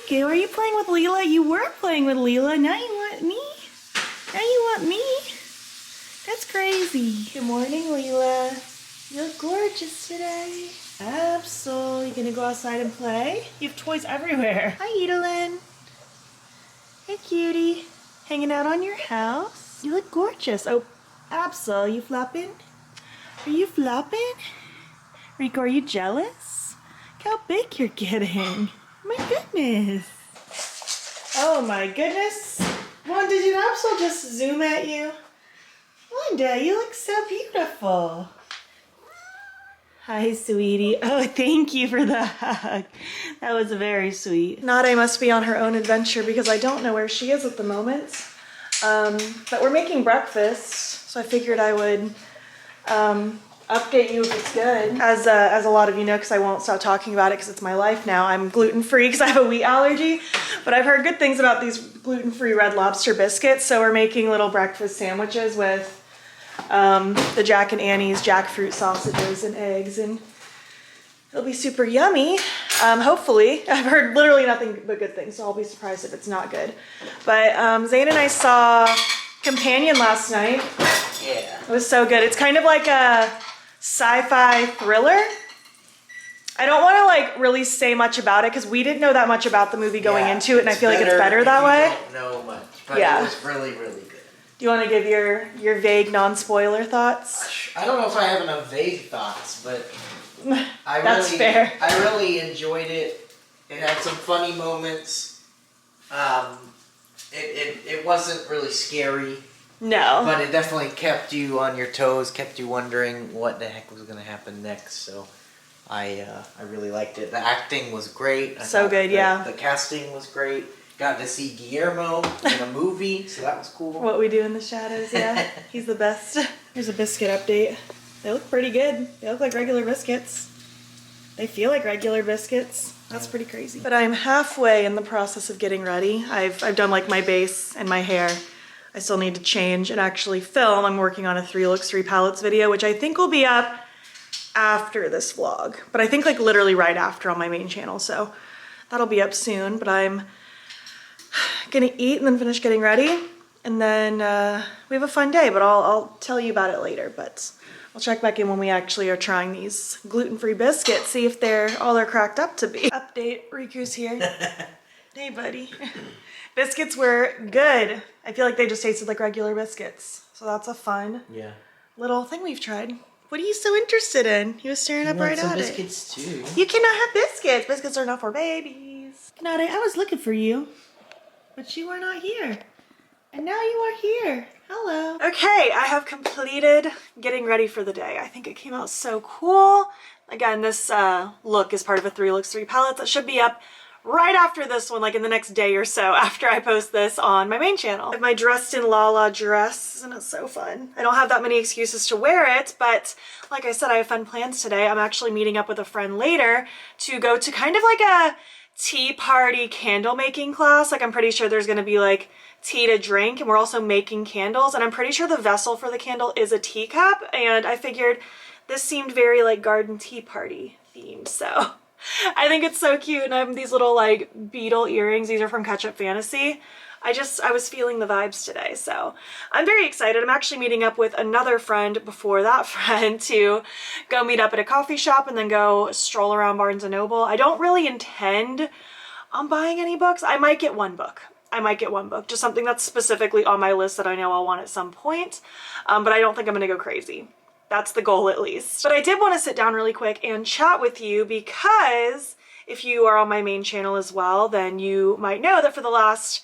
Okay, were you playing with Leela? You were playing with Leela. Now you want me? Now you want me? That's crazy. Good morning, Leela. You look gorgeous today. Absol, you gonna go outside and play? You have toys everywhere. Hi, Edelyn. Hey, cutie. Hanging out on your house? You look gorgeous. Oh, Absol, you flopping? Are you flopping? Rico, are you jealous? Look how big you're getting. My goodness. Oh my goodness. Wanda, did Absol just zoom at you? Wanda, you look so beautiful. Hi, sweetie. Oh, thank you for the hug. That was very sweet. Nade must be on her own adventure because I don't know where she is at the moment. But we're making breakfast, so I figured I would update you if it's good. As a lot of you know, because I won't stop talking about it because it's my life now, I'm gluten-free because I have a wheat allergy. But I've heard good things about these gluten-free Red Lobster biscuits, so we're making little breakfast sandwiches with the Jack and Annie's jackfruit sausages and eggs, and it'll be super yummy, hopefully. I've heard literally nothing but good things, so I'll be surprised if it's not good. But Zane and I saw Companion last night. Yeah. It was so good. It's kind of like a sci-fi thriller. I don't want to like really say much about it because we didn't know that much about the movie going into it, and I feel like it's better that way. Don't know much, but yeah. It was really, really good. Do you want to give your vague non-spoiler thoughts? I don't know if I have enough vague thoughts, but That's fair. I really enjoyed it. It had some funny moments. It wasn't really scary. No. But it definitely kept you on your toes, kept you wondering what the heck was going to happen next. So I really liked it. The acting was great. So good, yeah. The casting was great. Got to see Guillermo in a movie, so that was cool. What We Do in the Shadows, yeah. He's the best. Here's a biscuit update. They look pretty good. They look like regular biscuits. They feel like regular biscuits. That's pretty crazy. But I'm halfway in the process of getting ready. I've done like my base and my hair. I still need to change and actually film. I'm working on a 3 looks 3 palettes video, which I think will be up after this vlog. But I think like literally right after on my main channel, so that'll be up soon. But I'm gonna eat and then finish getting ready, and then we have a fun day, but I'll tell you about it later. But I'll check back in when we actually are trying these gluten-free biscuits, see if they're all they're cracked up to be. Update, Riku's here. Hey buddy. Biscuits were good. I feel like they just tasted like regular biscuits, so that's a fun little thing we've tried. What are you so interested in? He was staring up right at it. Biscuits too. You cannot have biscuits. Biscuits are not for babies. Clionadh, I was looking for you. But you are not here. And now you are here. Hello. Okay, I have completed getting ready for the day. I think it came out so cool. Again, this look is part of a 3 looks 3 palettes that should be up right after this one, like in the next day or so after I post this on my main channel. I have my Dressed in Lala dress. Isn't it so fun? I don't have that many excuses to wear it, but like I said, I have fun plans today. I'm actually meeting up with a friend later to go to kind of like a tea party candle making class. Like I'm pretty sure there's gonna be like tea to drink, and we're also making candles, and I'm pretty sure the vessel for the candle is a teacup, and I figured this seemed very like garden tea party themed, so I think it's so cute. And I have these little like beetle earrings. These are from Catch Up Fantasy. I was feeling the vibes today, so I'm very excited. I'm actually meeting up with another friend before that friend to go meet up at a coffee shop and then go stroll around Barnes & Noble. I don't really intend on buying any books. I might get one book. Just something that's specifically on my list that I know I'll want at some point, but I don't think I'm gonna go crazy. That's the goal at least. But I did want to sit down really quick and chat with you because if you are on my main channel as well, then you might know that for the last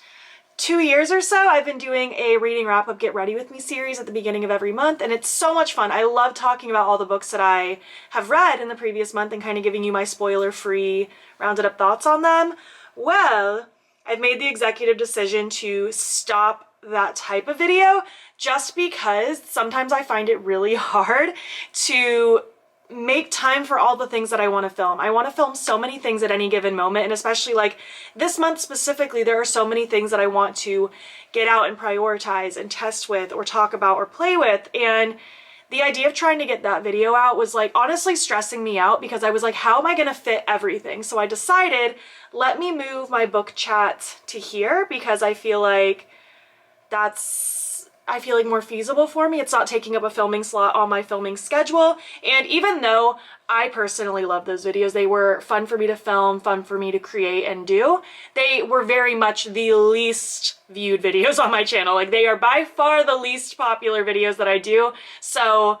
2 years or so, I've been doing a reading wrap-up Get Ready With Me series at the beginning of every month, and it's so much fun. I love talking about all the books that I have read in the previous month and kind of giving you my spoiler-free, rounded up thoughts on them. Well, I've made the executive decision to stop that type of video just because sometimes I find it really hard to make time for all the things that I want to film. I want to film so many things at any given moment, and especially like this month specifically, there are so many things that I want to get out and prioritize and test with or talk about or play with, and the idea of trying to get that video out was like honestly stressing me out because I was like, how am I going to fit everything? So I decided, let me move my book chat to here because I feel like that's more feasible for me. It's not taking up a filming slot on my filming schedule. And even though I personally love those videos, they were fun for me to film, fun for me to create and do, they were very much the least viewed videos on my channel. Like, they are by far the least popular videos that I do. So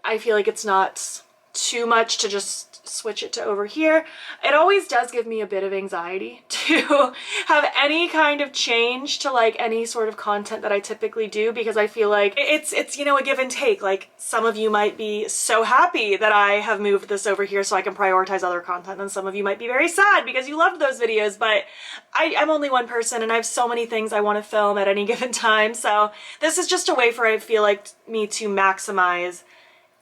I feel like it's not too much to just switch it to over here. It always does give me a bit of anxiety to have any kind of change to like any sort of content that I typically do, because I feel like it's you know, a give and take. Like, some of you might be so happy that I have moved this over here so I can prioritize other content, and some of you might be very sad because you loved those videos. But I'm only one person and I have so many things I want to film at any given time, so this is just a way for, I feel like, me to maximize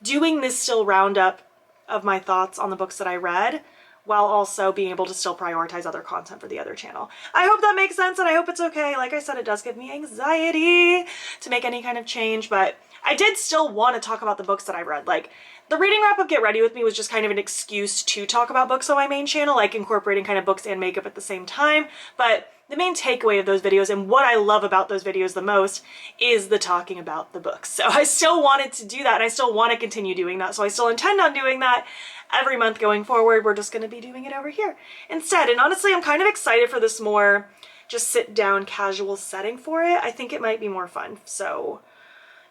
doing this still roundup of my thoughts on the books that I read, while also being able to still prioritize other content for the other channel. I hope that makes sense, and I hope it's okay. Like I said, it does give me anxiety to make any kind of change, but I did still want to talk about the books that I read. Like, the reading wrap up Get Ready With Me was just kind of an excuse to talk about books on my main channel, like incorporating kind of books and makeup at the same time. But the main takeaway of those videos, and what I love about those videos the most, is the talking about the books. So I still wanted to do that, and I still want to continue doing that. So I still intend on doing that every month going forward. We're just going to be doing it over here instead. And honestly, I'm kind of excited for this more just sit down casual setting for it. I think it might be more fun. So,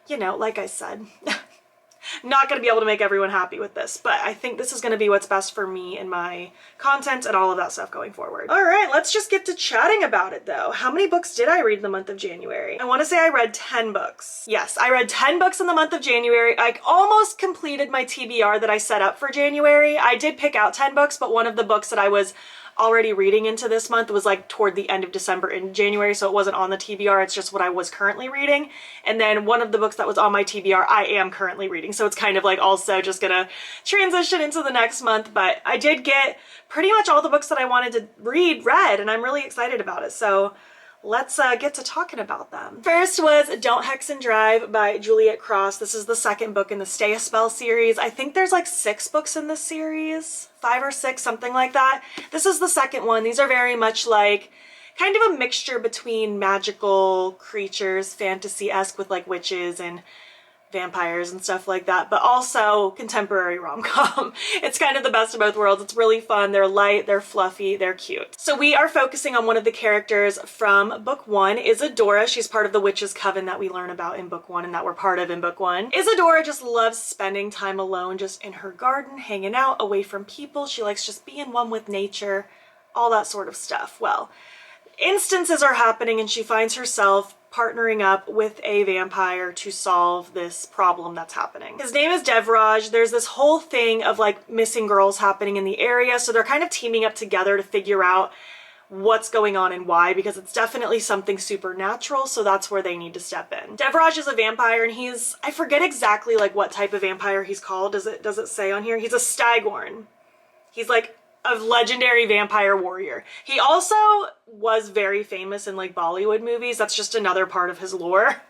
you know, like I said, not going to be able to make everyone happy with this, but I think this is going to be what's best for me and my content and all of that stuff going forward. All right, let's just get to chatting about it though. How many books did I read in the month of January? I want to say I read 10 books. Yes, I read 10 books in the month of January. I almost completed my TBR that I set up for January. I did pick out 10 books, but one of the books that I was already reading into this month was like toward the end of December and January, so it wasn't on the TBR, it's just what I was currently reading. And then one of the books that was on my TBR I am currently reading, so it's kind of like also just gonna transition into the next month. But I did get pretty much all the books that I wanted to read, and I'm really excited about it. So let's get to talking about them. First was Don't Hex and Drive by Juliet Cross. This is the second book in the Stay a Spell series. I think there's like 6 books in this series, 5 or 6, something like that. This is the second one. These are very much like kind of a mixture between magical creatures, fantasy-esque with like witches and vampires and stuff like that, but also contemporary rom-com. It's kind of the best of both worlds. It's really fun. They're light, they're fluffy, they're cute. So we are focusing on one of the characters from book 1, Isadora. She's part of the witches' coven that we learn about in book 1 and that we're part of in book 1. Isadora just loves spending time alone, just in her garden, hanging out, away from people. She likes just being one with nature, all that sort of stuff. Well, instances are happening and she finds herself partnering up with a vampire to solve this problem that's happening. His name is Devraj. There's this whole thing of like missing girls happening in the area, so they're kind of teaming up together to figure out what's going on and why, because it's definitely something supernatural, so that's where they need to step in. Devraj is a vampire, and he's, I forget exactly like what type of vampire he's called. Does it say on here? He's a Staghorn. He's like a legendary vampire warrior. He also was very famous in like Bollywood movies. That's just another part of his lore.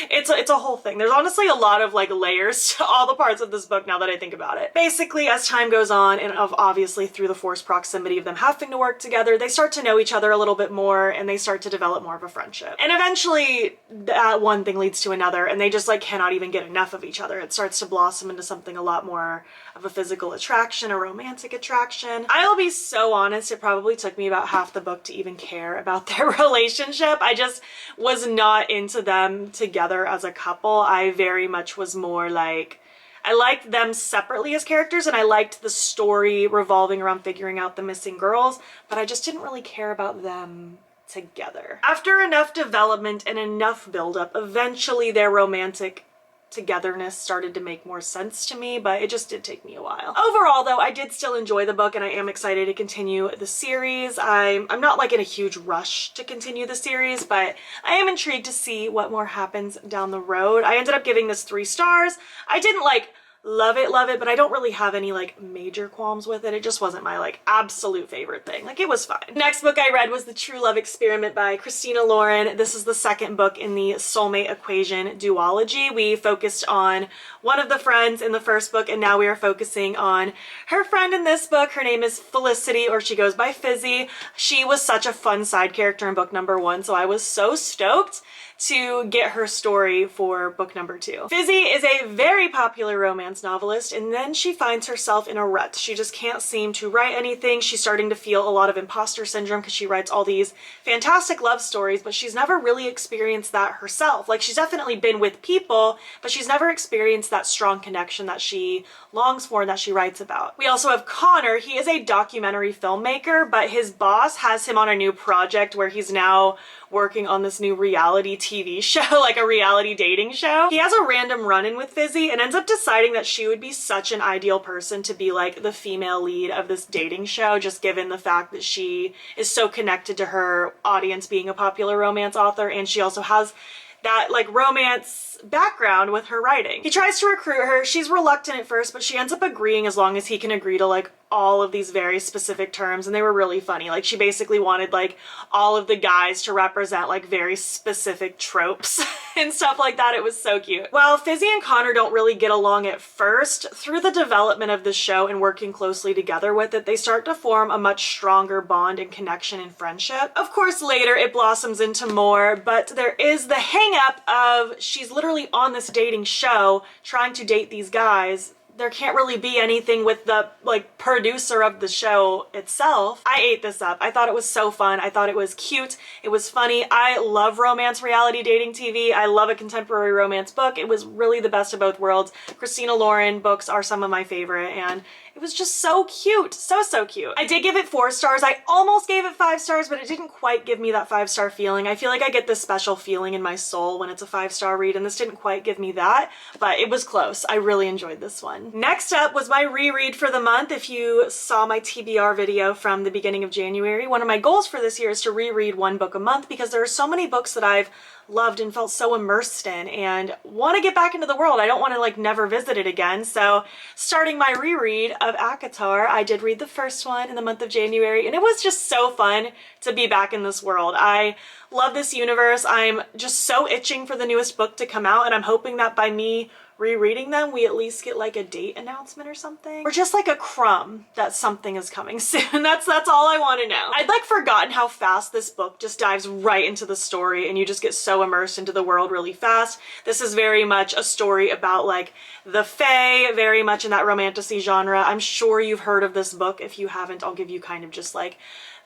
It's a whole thing. There's honestly a lot of like layers to all the parts of this book now that I think about it. Basically, as time goes on, and obviously through the forced proximity of them having to work together, they start to know each other a little bit more, and they start to develop more of a friendship. And eventually that one thing leads to another, and they just like cannot even get enough of each other. It starts to blossom into something a lot more of a physical attraction, a romantic attraction. I'll be so honest, it probably took me about half the book to even care about their relationship. I just was not into them together as a couple. I very much was more like, I liked them separately as characters, and I liked the story revolving around figuring out the missing girls, but I just didn't really care about them together. After enough development and enough buildup, eventually their romantic togetherness started to make more sense to me, but it just did take me a while. Overall though, I did still enjoy the book, and I am excited to continue the series. I'm not like in a huge rush to continue the series, but I am intrigued to see what more happens down the road. I ended up giving this 3 stars. I didn't like love it, but I don't really have any like major qualms with it. It just wasn't my like absolute favorite thing. Like, it was fine. Next book I read was The True Love Experiment by Christina Lauren. This is the second book in the soulmate equation duology. We focused on one of the friends in the first book, and now we are focusing on her friend in this book. Her name is Felicity, or she goes by Fizzy. She was such a fun side character in book number 1, so I was so stoked to get her story for book number 2. Fizzy is a very popular romance novelist, and then she finds herself in a rut. She just can't seem to write anything. She's starting to feel a lot of imposter syndrome because she writes all these fantastic love stories, but she's never really experienced that herself. Like, she's definitely been with people, but she's never experienced that strong connection that she longs for and that she writes about. We also have Connor. He is a documentary filmmaker, but his boss has him on a new project where he's now working on this new reality TV show, like a reality dating show. He has a random run-in with Fizzy and ends up deciding that she would be such an ideal person to be like the female lead of this dating show, just given the fact that she is so connected to her audience being a popular romance author, and she also has that like romance background with her writing. He tries to recruit her. She's reluctant at first, but she ends up agreeing as long as he can agree to like all of these very specific terms, and they were really funny. Like, she basically wanted like all of the guys to represent like very specific tropes and stuff like that. It was so cute. While Fizzy and Connor don't really get along at first, through the development of the show and working closely together with it, they start to form a much stronger bond and connection and friendship. Of course, later it blossoms into more, but there is the hang up of she's literally on this dating show trying to date these guys. There can't really be anything with the like producer of the show itself. I ate this up. I thought it was so fun. I thought it was cute. It was funny. I love romance reality dating TV. I love a contemporary romance book. It was really the best of both worlds. Christina Lauren books are some of my favorite, and it was just so cute. So cute. I did give it 4 stars. I almost gave it 5 stars, but it didn't quite give me that 5-star feeling. I feel like I get this special feeling in my soul when it's a 5-star read, and this didn't quite give me that, but it was close. I really enjoyed this one. Next up was my reread for the month. If you saw my TBR video from the beginning of January, one of my goals for this year is to reread 1 book a month, because there are so many books that I've loved and felt so immersed in and want to get back into the world. I don't want to like never visit it again. So starting my reread of ACOTAR, I did read the first one in the month of January, and it was just so fun to be back in this world. I love this universe. I'm just so itching for the newest book to come out, and I'm hoping that by me rereading them, we at least get like a date announcement or something, or just like a crumb that something is coming soon. That's all I want to know. I'd like forgotten how fast this book just dives right into the story, and you just get so immersed into the world really fast. This is very much a story about like the Fae, very much in that romantasy genre. I'm sure you've heard of this book. If you haven't, I'll give you kind of just like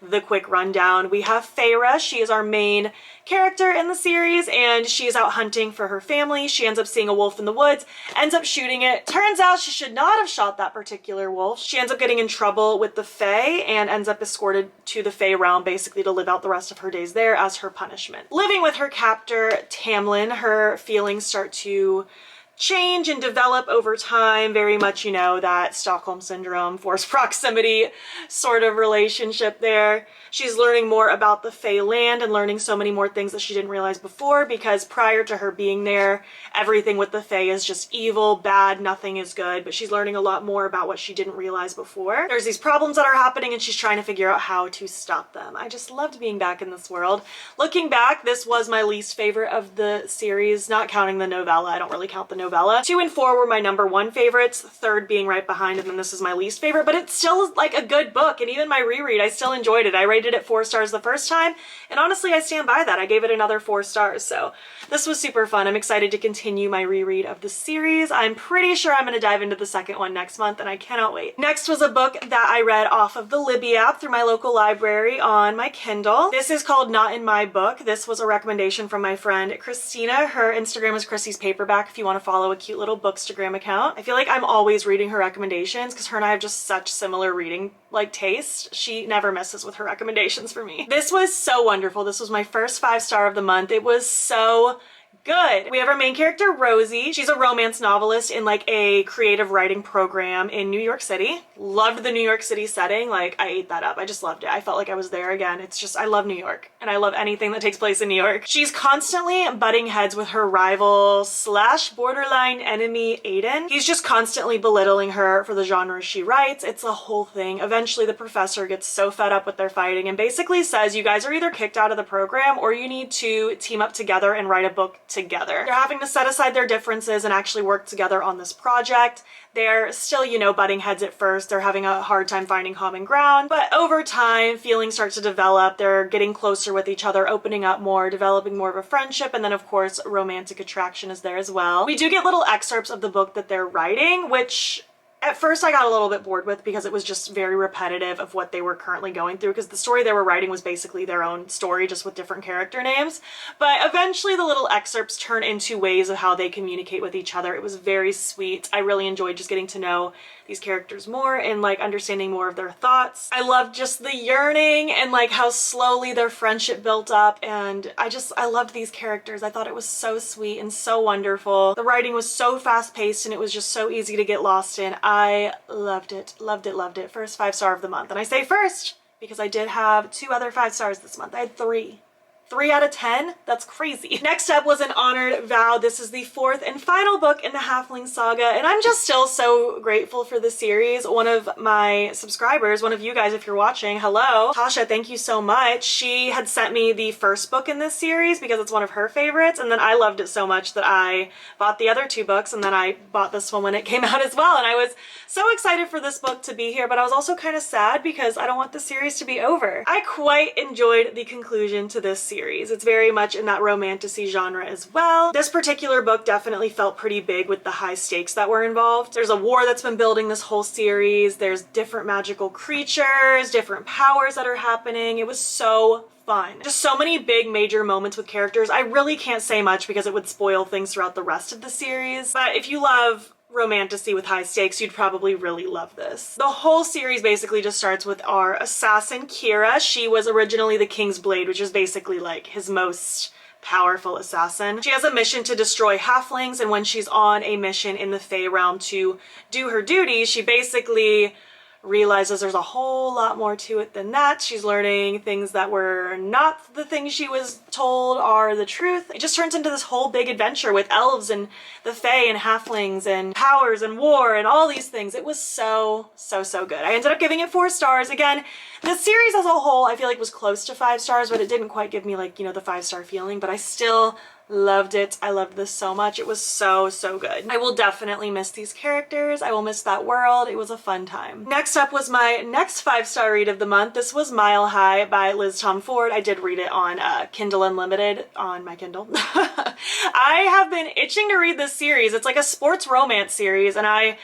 the quick rundown. We have Feyre. She is our main character in the series, and she is out hunting for her family. She ends up seeing a wolf in the woods, ends up shooting it. Turns out she should not have shot that particular wolf. She ends up getting in trouble with the Fae and ends up escorted to the Fae realm, basically to live out the rest of her days there as her punishment. Living with her captor, Tamlin, her feelings start to change and develop over time. Very much, you know, that Stockholm Syndrome, forced proximity sort of relationship there. She's learning more about the Fae land and learning so many more things that she didn't realize before, because prior to her being there, everything with the Fae is just evil, bad, nothing is good, but she's learning a lot more about what she didn't realize before. There's these problems that are happening and she's trying to figure out how to stop them. I just loved being back in this world. Looking back, this was my least favorite of the series, not counting the novella. I don't really count the novella. 2 and 4 were my #1 favorites, 3rd being right behind, and then this is my least favorite, but it's still like a good book, and even my reread, I still enjoyed it. I rated it 4 stars the first time, and honestly, I stand by that. I gave it another 4 stars, so this was super fun. I'm excited to continue my reread of the series. I'm pretty sure I'm going to dive into the second one next month, and I cannot wait. Next was a book that I read off of the Libby app through my local library on my Kindle. This is called Not in My Book. This was a recommendation from my friend Christina. Her Instagram is Chrissy's Paperback if you want to follow a cute little bookstagram account. I feel like I'm always reading her recommendations because her and I have just such similar reading like taste. She never messes with her recommendations for me. This was so wonderful. This was my first 5-star of the month. It was so good. We have our main character, Rosie. She's a romance novelist in like a creative writing program in New York City. Loved the New York City setting. Like, I ate that up. I just loved it. I felt like I was there again. It's just, I love New York and I love anything that takes place in New York. She's constantly butting heads with her rival slash borderline enemy, Oden. He's just constantly belittling her for the genres she writes. It's a whole thing. Eventually the professor gets so fed up with their fighting and basically says, you guys are either kicked out of the program or you need to team up together and write a book together. They're having to set aside their differences and actually work together on this project. They're still, you know, butting heads at first. They're having a hard time finding common ground, but over time, feelings start to develop. They're getting closer with each other, opening up more, developing more of a friendship, and then of course, romantic attraction is there as well. We do get little excerpts of the book that they're writing, which at first I got a little bit bored with because it was just very repetitive of what they were currently going through, because the story they were writing was basically their own story just with different character names. But eventually the little excerpts turn into ways of how they communicate with each other. It was very sweet. I really enjoyed just getting to know these characters more and like understanding more of their thoughts. I loved just the yearning and like how slowly their friendship built up, and I loved these characters. I thought it was so sweet and so wonderful. The writing was so fast-paced and it was just so easy to get lost in. I loved it, loved it, loved it. First 5-star of the month. And I say first because I did have 2 other 5 stars this month. I had 3. 3 out of 10? That's crazy. Next up was An Honored Vow. This is the 4th and final book in the Halfling saga, and I'm just still so grateful for the series. One of my subscribers, one of you guys if you're watching, hello, Tasha, thank you so much. She had sent me the first book in this series because it's one of her favorites, and then I loved it so much that I bought the other 2 books, and then I bought this one when it came out as well, and I was so excited for this book to be here, but I was also kind of sad because I don't want the series to be over. I quite enjoyed the conclusion to this series. It's very much in that romantasy genre as well. This particular book definitely felt pretty big with the high stakes that were involved. There's a war that's been building this whole series. There's different magical creatures, different powers that are happening. It was so fun. Just so many big major moments with characters. I really can't say much because it would spoil things throughout the rest of the series. But if you love romantasy with high stakes, you'd probably really love this. The whole series basically just starts with our assassin, Kira. She was originally the King's Blade, which is basically like his most powerful assassin. She has a mission to destroy halflings, and when she's on a mission in the Fey realm to do her duty, she basically realizes there's a whole lot more to it than that. She's learning things that were not the things she was told are the truth. It just turns into this whole big adventure with elves and the Fae and halflings and powers and war and all these things. It was so, so, so good. I ended up giving it 4 stars. Again, the series as a whole I feel like was close to 5 stars, but it didn't quite give me like, you know, the 5-star feeling, but I still loved it. I loved this so much. It was so, so good. I will definitely miss these characters. I will miss that world. It was a fun time. Next up was my next 5-star read of the month. This was Mile High by Liz Tom Ford. I did read it on Kindle Unlimited on my Kindle. I have been itching to read this series. It's like a sports romance series, and I'm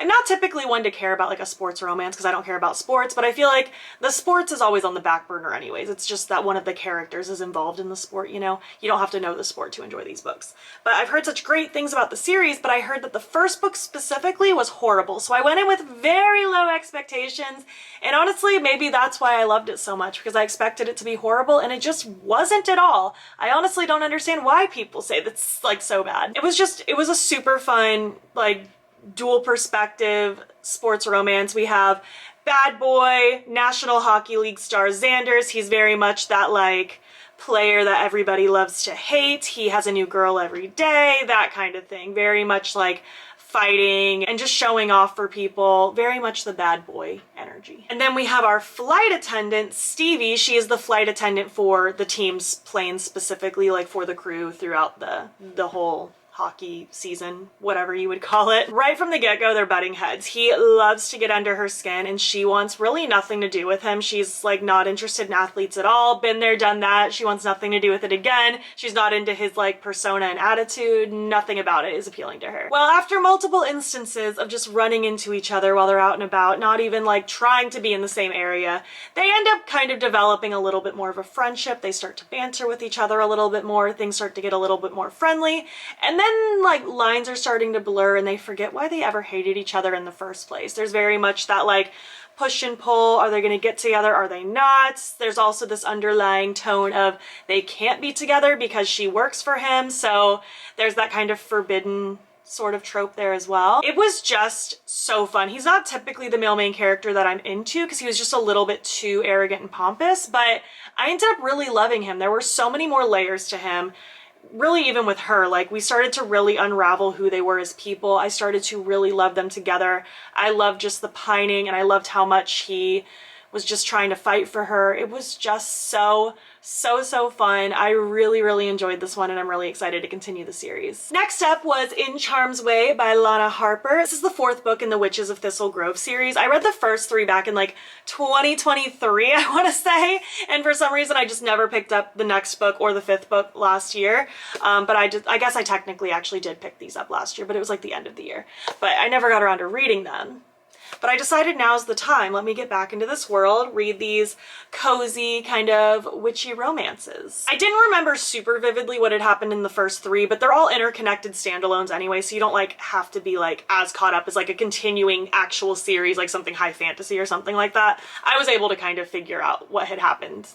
not typically one to care about like a sports romance because I don't care about sports, but I feel like the sports is always on the back burner anyways. It's just that one of the characters is involved in the sport, you know? You don't have to know the sport to enjoy these books. But I've heard such great things about the series, but I heard that the first book specifically was horrible. So I went in with very low expectations, and honestly, maybe that's why I loved it so much, because I expected it to be horrible, and it just wasn't at all. I honestly don't understand why people say that's like so bad. It was a super fun, like, dual perspective sports romance. We have bad boy, National Hockey League star Xanders. He's very much that like player that everybody loves to hate. He has a new girl every day, that kind of thing. Very much like fighting and just showing off for people. Very much the bad boy energy. And then we have our flight attendant, Stevie. She is the flight attendant for the team's planes, specifically like for the crew throughout the whole hockey season, whatever you would call it. Right from the get-go, they're butting heads. He loves to get under her skin and she wants really nothing to do with him. She's like not interested in athletes at all. Been there, done that. She wants nothing to do with it again. She's not into his like persona and attitude. Nothing about it is appealing to her. Well, after multiple instances of just running into each other while they're out and about, not even like trying to be in the same area, they end up kind of developing a little bit more of a friendship. They start to banter with each other a little bit more. Things start to get a little bit more friendly. And then like lines are starting to blur and they forget why they ever hated each other in the first place. There's very much that like push and pull. Are they going to get together? Are they not? There's also this underlying tone of they can't be together because she works for him. So there's that kind of forbidden sort of trope there as well. It was just so fun. He's not typically the male main character that I'm into because he was just a little bit too arrogant and pompous, but I ended up really loving him. There were so many more layers to him. Really, even with her, like, we started to really unravel who they were as people. I started to really love them together. I loved just the pining, and I loved how much he was just trying to fight for her. It was just so fun. I really enjoyed this one, and I'm really excited to continue the series. Next up was In Charm's Way by Lana Harper. This is the 4th book in the Witches of Thistle Grove series. I read the first 3 back in like 2023, I want to say, and for some reason I just never picked up the next book or the 5th book last year. But I guess I technically actually did pick these up last year, but it was like the end of the year. But I never got around to reading them. But I decided now's the time. Let me get back into this world, read these cozy kind of witchy romances. I didn't remember super vividly what had happened in the first 3, but they're all interconnected standalones anyway, so you don't like have to be like as caught up as like a continuing actual series, like something high fantasy or something like that. I was able to kind of figure out what had happened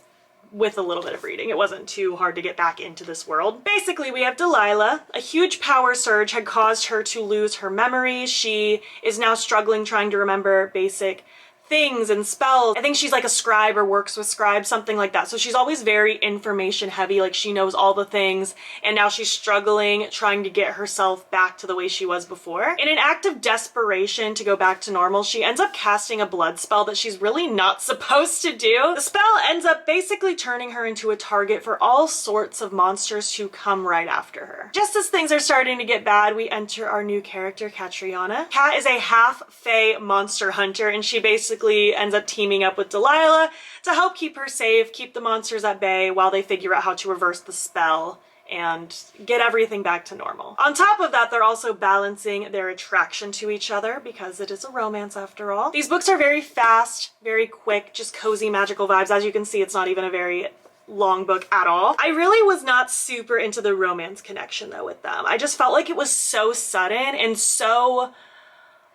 with a little bit of reading. It wasn't too hard to get back into this world. Basically, we have Delilah. A huge power surge had caused her to lose her memory. She is now struggling trying to remember basic things and spells. I think she's like a scribe or works with scribes, something like that. So she's always very information heavy, like she knows all the things, and now she's struggling trying to get herself back to the way she was before. In an act of desperation to go back to normal, she ends up casting a blood spell that she's really not supposed to do. The spell ends up basically turning her into a target for all sorts of monsters who come right after her. Just as things are starting to get bad, we enter our new character, Catriona. Cat is a half-fae monster hunter, and she basically ends up teaming up with Delilah to help keep her safe, keep the monsters at bay while they figure out how to reverse the spell and get everything back to normal. On top of that, they're also balancing their attraction to each other because it is a romance after all. These books are very fast, very quick, just cozy magical vibes. As you can see, it's not even a very long book at all. I really was not super into the romance connection though with them. I just felt like it was so sudden and so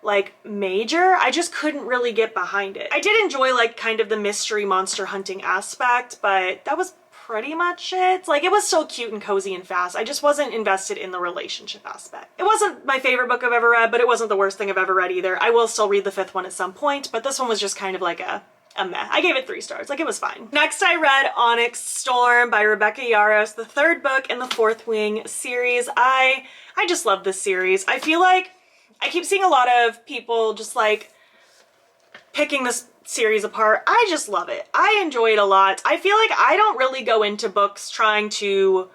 like major. I just couldn't really get behind it. I did enjoy like kind of the mystery monster hunting aspect, but that was pretty much it. Like, it was still cute and cozy and fast. I just wasn't invested in the relationship aspect. It wasn't my favorite book I've ever read, but it wasn't the worst thing I've ever read either. I will still read the 5th one at some point, but this one was just kind of like a meh. I gave it 3 stars. Like, it was fine. Next, I read Onyx Storm by Rebecca Yarros, the 3rd book in the 4th Wing series. I just love this series. I feel like I keep seeing a lot of people just like picking this series apart. I just love it. I enjoy it a lot. I feel like I don't really go into books trying to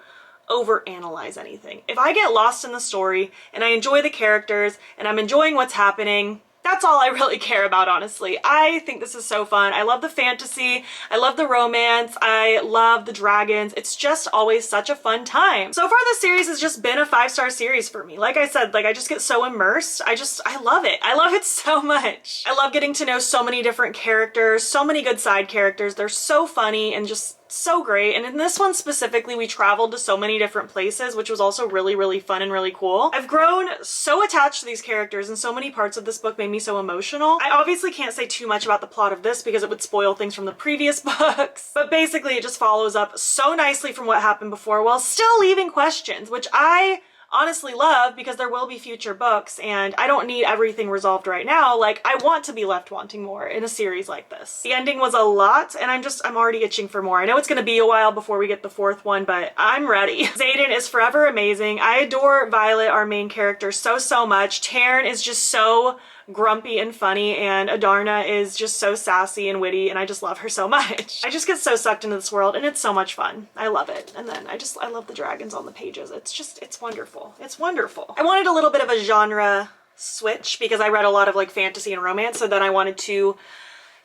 overanalyze anything. If I get lost in the story and I enjoy the characters and I'm enjoying what's happening, that's all I really care about, honestly. I think this is so fun. I love the fantasy. I love the romance. I love the dragons. It's just always such a fun time. So far, this series has just been a 5-star series for me. Like I said, like I just get so immersed. I love it. I love it so much. I love getting to know so many different characters, so many good side characters. They're so funny and just so great. And in this one specifically, we traveled to so many different places, which was also really fun and really cool. I've grown so attached to these characters, and so many parts of this book made me so emotional. I obviously can't say too much about the plot of this because it would spoil things from the previous books, but basically it just follows up so nicely from what happened before while still leaving questions, which I honestly love because there will be future books and I don't need everything resolved right now. Like, I want to be left wanting more in a series like this. The ending was a lot and I'm already itching for more. I know it's going to be a while before we get the 4th one, but I'm ready. Xaden is forever amazing. I adore Violet, our main character, so much. Taryn is just so grumpy and funny, and Adarna is just so sassy and witty, and I just love her so much. I just get so sucked into this world and it's so much fun. I love it. And then I love the dragons on the pages. It's wonderful. It's wonderful. I wanted a little bit of a genre switch because I read a lot of like fantasy and romance, so then I wanted to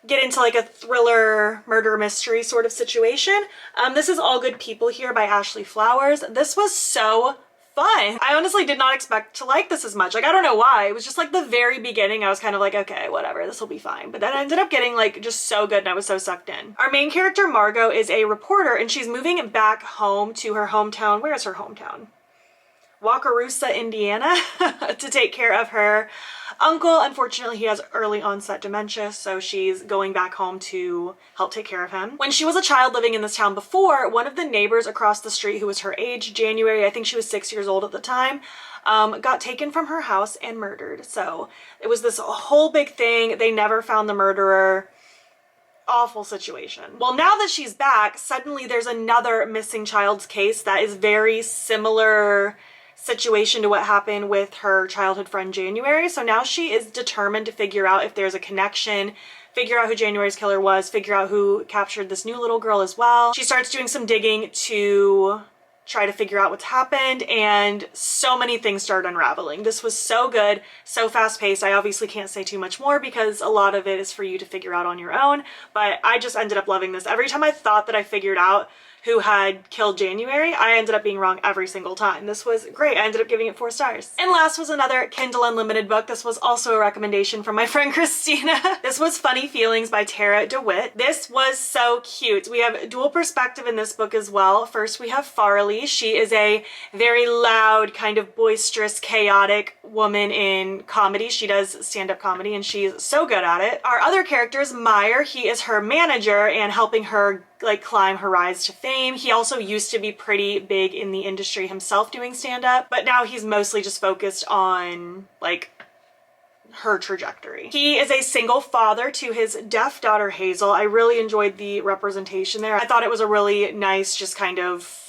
get into like a thriller murder mystery sort of situation. This is All Good People Here by Ashley Flowers. This was so fun. I honestly did not expect to like this as much. Like, I don't know why. It was just like the very beginning, I was kind of like, okay, whatever, this will be fine. But then I ended up getting like just so good and I was so sucked in. Our main character, Margot, is a reporter and she's moving back home to her hometown. Where is her hometown? Wakarusa, Indiana to take care of her uncle. Unfortunately, he has early onset dementia, so she's going back home to help take care of him. When she was a child living in this town before, one of the neighbors across the street, who was her age, January, I think she was 6 years old at the time, got taken from her house and murdered. So it was this whole big thing. They never found the murderer. Awful situation. Well, now that she's back, suddenly there's another missing child's case that is very similar situation to what happened with her childhood friend January. So now she is determined to figure out if there's a connection, figure out who January's killer was, figure out who captured this new little girl as well. She starts doing some digging to try to figure out what's happened, and so many things start unraveling. This was so good, so fast-paced. I obviously can't say too much more because a lot of it is for you to figure out on your own, but I just ended up loving this. Every time I thought that I figured out who had killed January, I ended up being wrong every single time. This was great. I ended up giving it 4 stars. And last was another Kindle Unlimited book. This was also a recommendation from my friend Christina. This was Funny Feelings by Tara DeWitt. This was so cute. We have dual perspective in this book as well. First, we have Farley. She is a very loud, kind of boisterous, chaotic woman in comedy. She does stand-up comedy and she's so good at it. Our other character is Meyer. He is her manager and helping her like climb her rise to fame. He also used to be pretty big in the industry himself doing stand-up, but now he's mostly just focused on like her trajectory. He is a single father to his deaf daughter Hazel. I really enjoyed the representation there. I thought it was a really nice just kind of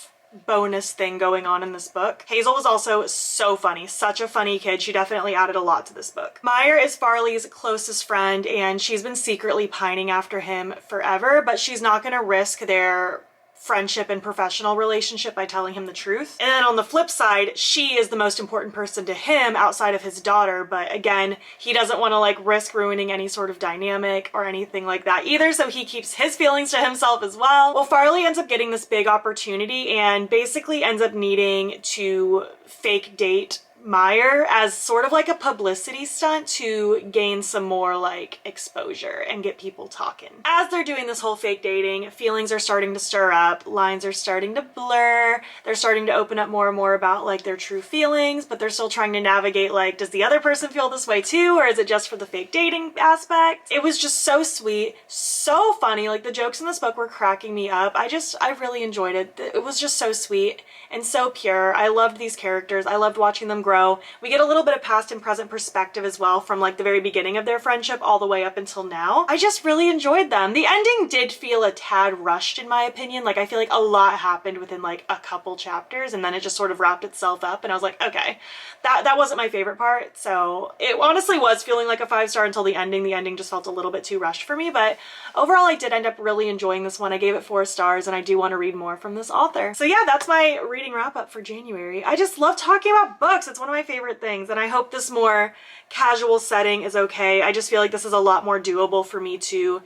bonus thing going on in this book. Hazel was also so funny, such a funny kid. She definitely added a lot to this book. Meyer is Farley's closest friend and she's been secretly pining after him forever, but she's not gonna risk their friendship and professional relationship by telling him the truth. And then on the flip side, she is the most important person to him outside of his daughter, but again, he doesn't want to like risk ruining any sort of dynamic or anything like that either, so he keeps his feelings to himself as well. Well, Farley ends up getting this big opportunity and basically ends up needing to fake date Meyer as sort of like a publicity stunt to gain some more like exposure and get people talking. As they're doing this whole fake dating, feelings are starting to stir up, lines are starting to blur, they're starting to open up more and more about like their true feelings, but they're still trying to navigate like, does the other person feel this way too, or is it just for the fake dating aspect? It was just so sweet, so funny. Like the jokes in this book were cracking me up. I really enjoyed it. It was just so sweet and so pure. I loved these characters. I loved watching them grow. We get a little bit of past and present perspective as well from like the very beginning of their friendship all the way up until now. I just really enjoyed them. The ending did feel a tad rushed in my opinion. Like I feel like a lot happened within like a couple chapters and then it just sort of wrapped itself up and I was like, okay, that wasn't my favorite part. So it honestly was feeling like a 5-star until the ending. The ending just felt a little bit too rushed for me, but overall I did end up really enjoying this one. I gave it 4 stars and I do want to read more from this author. So yeah, that's my reading wrap up for January. I just love talking about books. It's one of my favorite things and I hope this more casual setting is okay. I just feel like this is a lot more doable for me to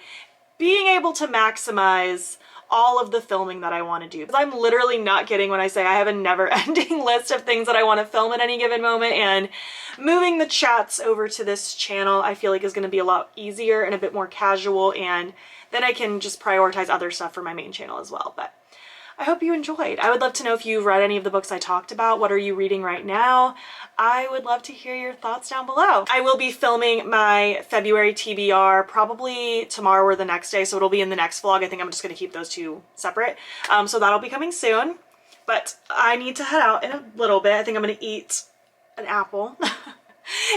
being able to maximize all of the filming that I want to do. Because I'm literally not kidding when I say I have a never-ending list of things that I want to film at any given moment, and moving the chats over to this channel I feel like is going to be a lot easier and a bit more casual, and then I can just prioritize other stuff for my main channel as well. But I hope you enjoyed. I would love to know if you've read any of the books I talked about. What are you reading right now? I would love to hear your thoughts down below. I will be filming my February TBR probably tomorrow or the next day, so it'll be in the next vlog. I think I'm just going to keep those two separate. So that'll be coming soon. But I need to head out in a little bit. I think I'm going to eat an apple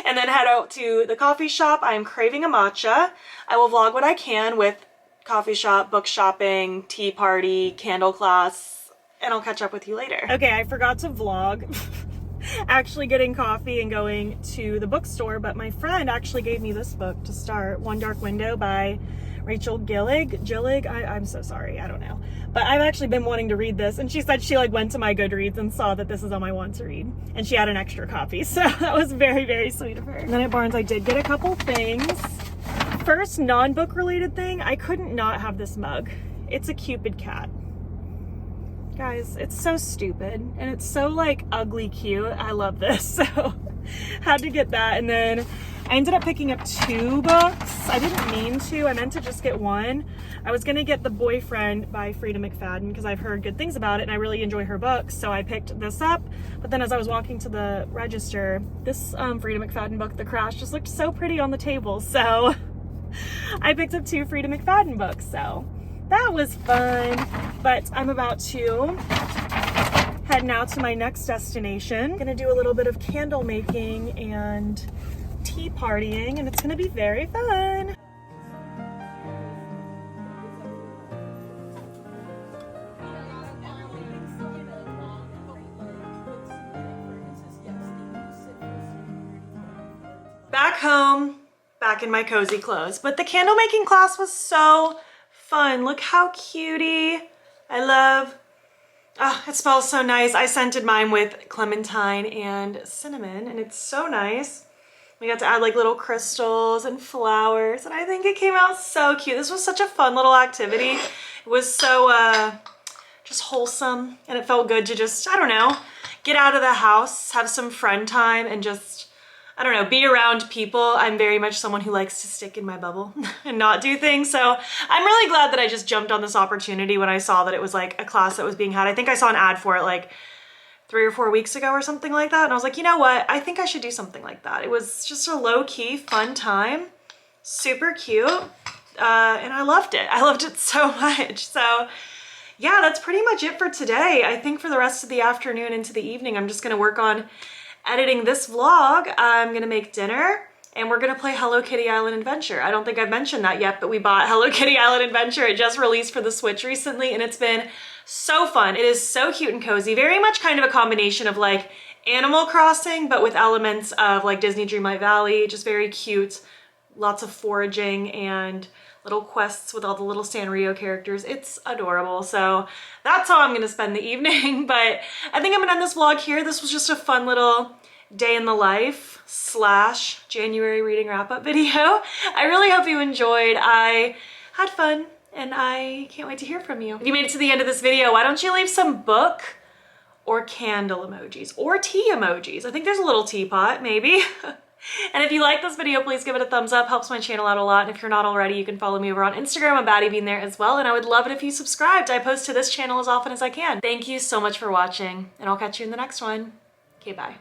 and then head out to the coffee shop. I am craving a matcha. I will vlog what I can with coffee shop, book shopping, tea party, candle class, and I'll catch up with you later. Okay, I forgot to vlog actually getting coffee and going to the bookstore, but my friend actually gave me this book to start, One Dark Window by Rachel Gillig. I'm so sorry, I don't know. But I've actually been wanting to read this, and she said she like went to my Goodreads and saw that this is on my want to read, and she had an extra copy, so that was very, very sweet of her. And then at Barnes I did get a couple things. First non-book related thing, I couldn't not have this mug. It's a Cupid cat. Guys, it's so stupid and it's so like ugly cute. I love this, so had to get that. And then I ended up picking up 2 books. I didn't mean to. I meant to just get one. I was gonna get The Boyfriend by Frida McFadden because I've heard good things about it and I really enjoy her books, so I picked this up. But then as I was walking to the register, this Frida McFadden book, The Crash, just looked so pretty on the table, so I picked up 2 Frida McFadden books, so that was fun. But I'm about to head now to my next destination. I'm gonna do a little bit of candle making and tea partying, and it's gonna be very fun. Back home, back in my cozy clothes, but the candle making class was so fun. Look how cutie. I love, it smells so nice. I scented mine with clementine and cinnamon, and it's so nice. We got to add like little crystals and flowers, and I think it came out so cute. This was such a fun little activity. It was so just wholesome, and it felt good to just, I don't know, get out of the house, have some friend time, and just, I don't know, be around people. I'm very much someone who likes to stick in my bubble and not do things. So I'm really glad that I just jumped on this opportunity when I saw that it was like a class that was being had. I think I saw an ad for it like 3 or 4 weeks ago or something like that. And I was like, you know what? I think I should do something like that. It was just a low-key, fun time. Super cute. And I loved it. I loved it so much. So yeah, that's pretty much it for today. I think for the rest of the afternoon into the evening, I'm just gonna work on editing this vlog. I'm gonna make dinner and we're gonna play Hello Kitty Island Adventure. I don't think I've mentioned that yet, but we bought Hello Kitty Island Adventure. It just released for the Switch recently and it's been so fun. It is so cute and cozy. Very much kind of a combination of like Animal Crossing, but with elements of like Disney Dreamlight Valley. Just very cute. Lots of foraging and little quests with all the little Sanrio characters. It's adorable. So that's how I'm gonna spend the evening. But I think I'm gonna end this vlog here. This was just a fun little day in the life / January reading wrap-up video. I really hope you enjoyed. I had fun and I can't wait to hear from you. If you made it to the end of this video, why don't you leave some book or candle emojis or tea emojis? I think there's a little teapot, maybe. And if you like this video, please give it a thumbs up. Helps my channel out a lot. And if you're not already, you can follow me over on Instagram. I'm BATTYBEAN there as well. And I would love it if you subscribed. I post to this channel as often as I can. Thank you so much for watching, and I'll catch you in the next one. Okay, bye.